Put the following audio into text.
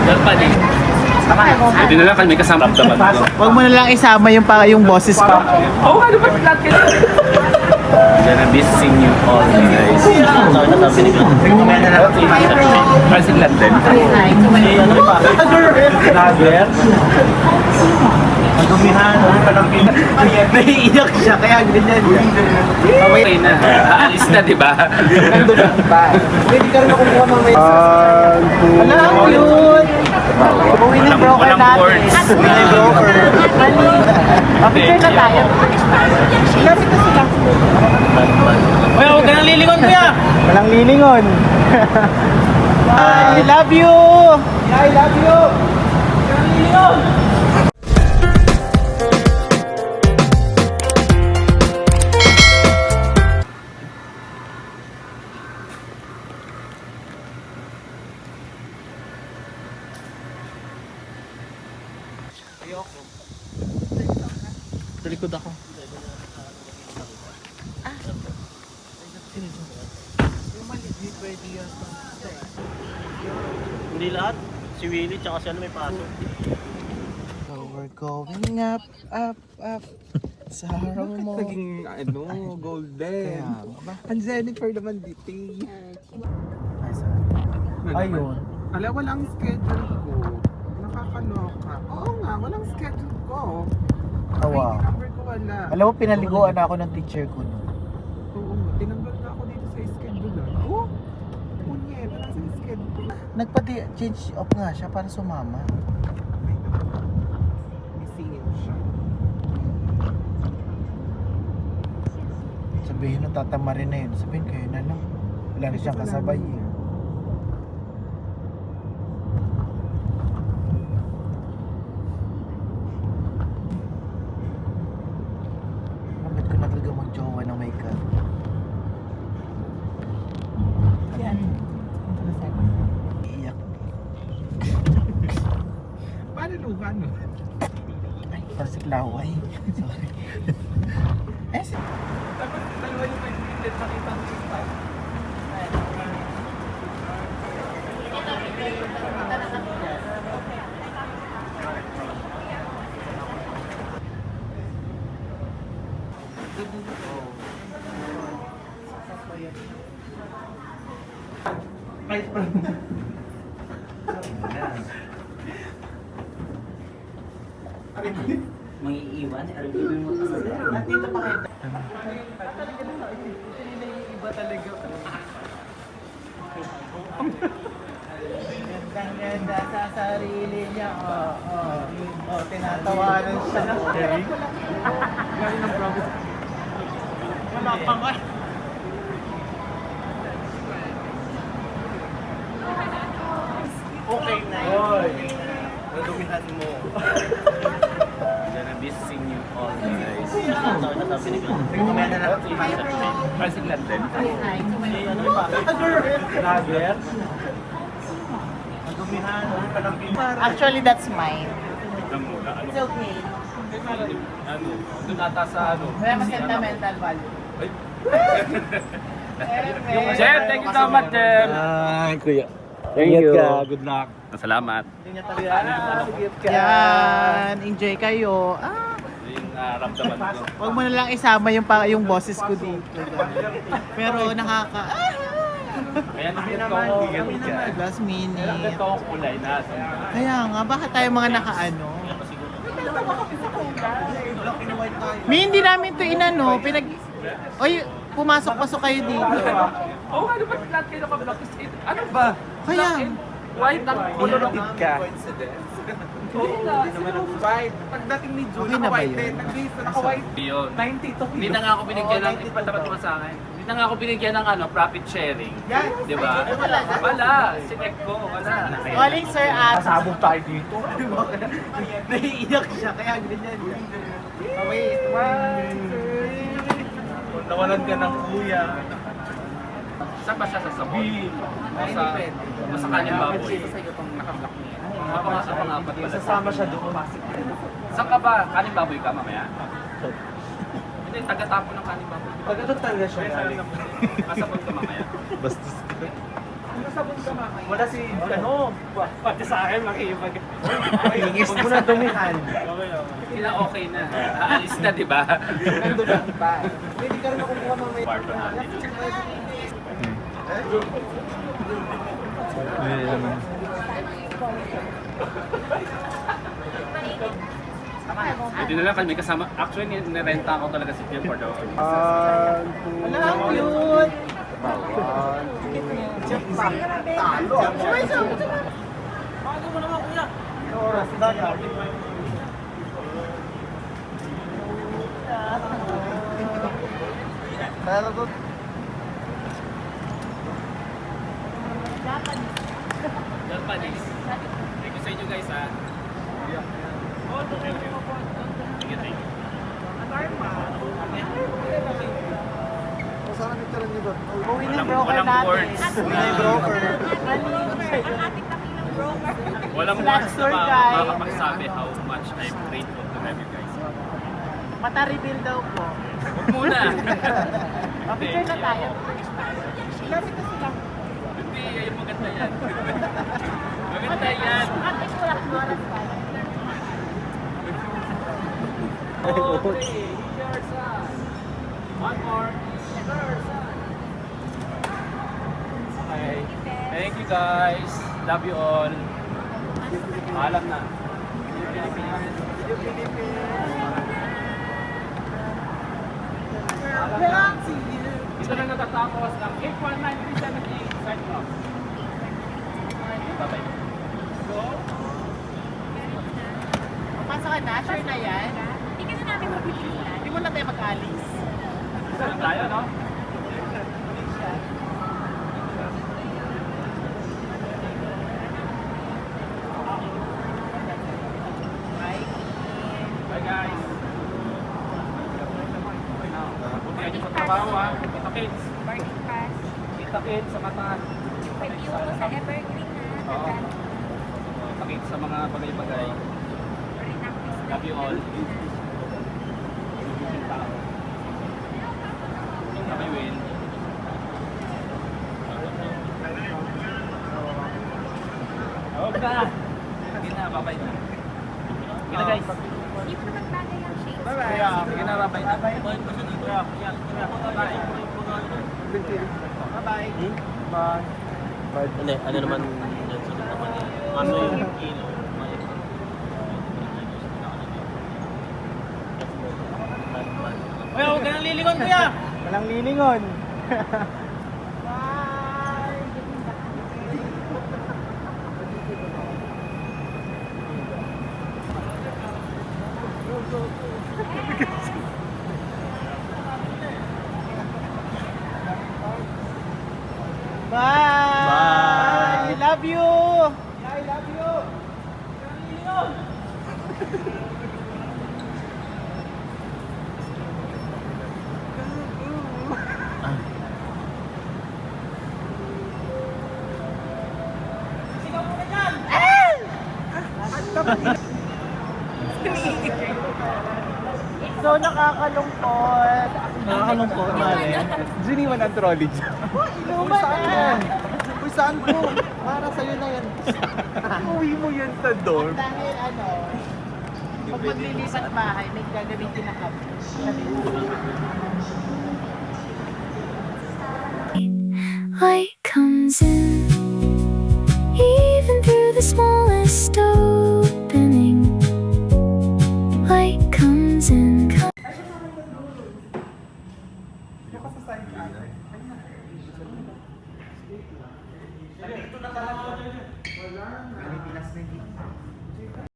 Japanese. Hindi na lang kami kasama dapat ko. Huwag mo na lang isama yung boses pa. Oh, ano ba lahat kayo? Gonna be seeing you all guys. Kasi London. Lager? Madumihan, palang naiiyak siya, kaya ganyan yan. Okay na. Aalis na, di ba? Nandun ang ba? Hindi ka rin nakukuha ng may Wala ang yun! Uwi ng broker Walang natin. words. Uwi ng broker. Picture na tayo. Lapit na sila. Uy, huwag ka nang lilingon kuya! Walang lilingon. I love you! I love you! Walang lilingon! Sa likod ako. Hindi lahat. Si Willie tsaka si ano may pasok. So we're going up, up, up. Sa haraw mo. Naging golden. Kaya ba? Ang Jennifer naman dito. Ayun. Ala, walang schedule ko. Nakakaloka. Oo nga, walang schedule ko. Tawa. ID number ko wala. Alam mo, pinaliguan ako ng teacher ko. No? Oo nga, tinanggal na ako dito sa schedule. Oh, punyet, wala sa schedule. Nagpa-change off nga siya para sumama. Missing siya. Sabihin nung tatama rin na yun. Sabihin kayo na lang. Wala na siyang kasabay eh. Bakit ko na talaga mag-jowa ng may car? Yan. Iiyak. Paano luha, no? Ay, parang si Klaway. Sorry. Eh, Tapos dalawa yung pag-init, nakita ko yung spot. Mangiiwan? Arugin mo sa nandito pa kayo. Iba talaga. Ganda sa sarili niya. Tinatawanan siya ng Eric. Galing ng province. Wala pa nga. Okay na yun. Nadumihan mo. Gonna be seeing you all guys. Mamaya na lang. Kasi London. Si ano may pasok. Lager? Nadumihan, palang Actually, that's mine. Tignan mo na ano. It's okay. Ano? Doon ata sa ano. Wala mas sentimental value. Ay. Jem, thank you so much, Jem. Ay, kuya. Thank Ingat you. ka. Good luck. Salamat. Yan, enjoy kayo. Yung naramdaman ko. Huwag mo na lang isama yung boses ko dito. Pero nakaka... Kaya nakita ko. Last minute. Nakita ko kulay na. Kaya nga, bakit tayo mga nakaano? Hindi namin to inano, Oy, pumasok-pasok kayo dito. Oh, ano ba lahat kayo naka-block? Ano ba? Kaya, White ang ulo ng ka. Oo nga, White. Pagdating ni June, Okay na ba naka-white yun? din. Nag-base na naka-white. Yun. 90 to. Hindi na nga ako binigyan ng ipatapat mo sa akin. Hindi na nga ako binigyan ng profit sharing. Yan. Di ba? Wala. Sinek ko. Wala. calling Sir At. Sabog tayo dito. Naiiyak siya, kaya ganyan yan. Wait, one, two. Nawalan ka ng kuya. Saan ba siya sasabihin? O sa kanyang baboy? Mapang-apat pala. Sasama siya doon. Saan ka ba? Kaning baboy ka mamaya? Hindi, taga-tapo ng kanin baboy. Taga-doon talaga siya galing. Kasabot ka mamaya. Bastos ka. Wala si, ano, Pati sa akin, makikipag... ingis mo na dumihan. Sila okay na. Aalis na, di ba? Nandun lang pa. Hindi ka rin nakukuha mamaya. Parto natin. Hindi na lang kami kasama. Actually, nirenta ko talaga si Jim for the Wala, ang cute! Talo. Bago mo naman, kuya! Oras na yan. Pero doon, Japanese. Thank you sa inyo guys ha. Thank you. Thank you, thank you. saan ang nagkaroon niyo doon? Uwi na yung Walang, broker walang natin. words. Uwi na yung broker. Walang Flag words na store guy. makakapagsabi how much I'm grateful to have you guys. Mata-reveal daw po. Huwag muna. Picture na tayo. Lapit na sila. Hindi, ay maganda yan. Maganda yan. Ate ko lang oras pa. Oh, three. Yours, one more. Okay. Thank you guys. Love you all. Paalam na. Ito na natatapos ng 819-378 sign off. Bye-bye. Go. Papasok ka na? Sure na yan? Hindi ka na namin mapipilan. Hindi mo na tayo mag-alis. Isa lang tayo, no? Bye guys. Buti kayo sa trabaho ha. Kita kids. Parking pass. Kita kids sa mata. Pwede yung sa Evergreen na. Oo. Kita kids sa mga bagay-bagay. Love you all. Kami win. Huwag na. Hindi na, babay na. Sige na guys. Hindi mo nagbagay ang shades. Bye-bye. Sige na, babay na. Bye. Bye. Ano naman yan sa naman yan? Kaso yung kilo, Kuya, huwag ka nang lilingon, kuya! Walang lilingon. Bye. Bye. I love you. I love you. So nakakalungkot. Nakakalungkot, mali. Giniwan ang trolley dyan. Inuman na! Uy, saan po? Para sa'yo na yan. Uwi mo yan sa dorm. Dahil ano, pag maglilipat bahay, may gagamitin na kami. Light comes in, even through the smallest opening. Light comes in. Dito na